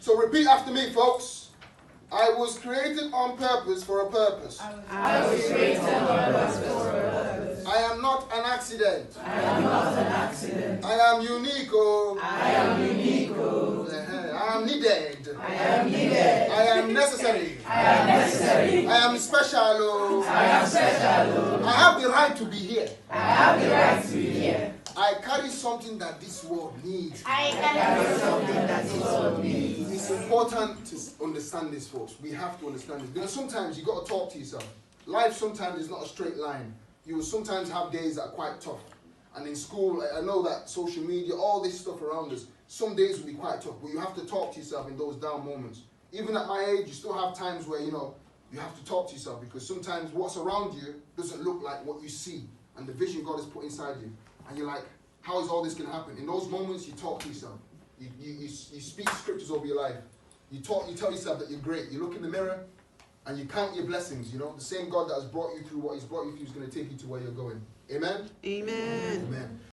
So repeat after me, folks. I was created on purpose for a purpose. I was created on purpose for a purpose. I am not an accident. I am not an accident. I am unique, oh. I am unique, oh. I am needed. I am needed. I am necessary. I am necessary. I am special, oh. I am special, oh. I have the right to be here. I have the right to be here. I carry something that this world needs. I carry something that this world needs. It's important to understand this, folks. We have to understand this. Because sometimes you got to talk to yourself. Life sometimes is not a straight line. You will sometimes have days that are quite tough. And in school, I know that social media, all this stuff around us, some days will be quite tough. But you have to talk to yourself in those down moments. Even at my age, you still have times where, you have to talk to yourself. Because sometimes what's around you doesn't look like what you see. And the vision God has put inside you. And you're like, how is all this going to happen? In those moments, you talk to yourself. You speak scriptures over your life. You tell yourself that you're great. You look in the mirror and you count your blessings. The same God that has brought you through what He's brought you through is going to take you to where you're going. Amen? Amen. Amen.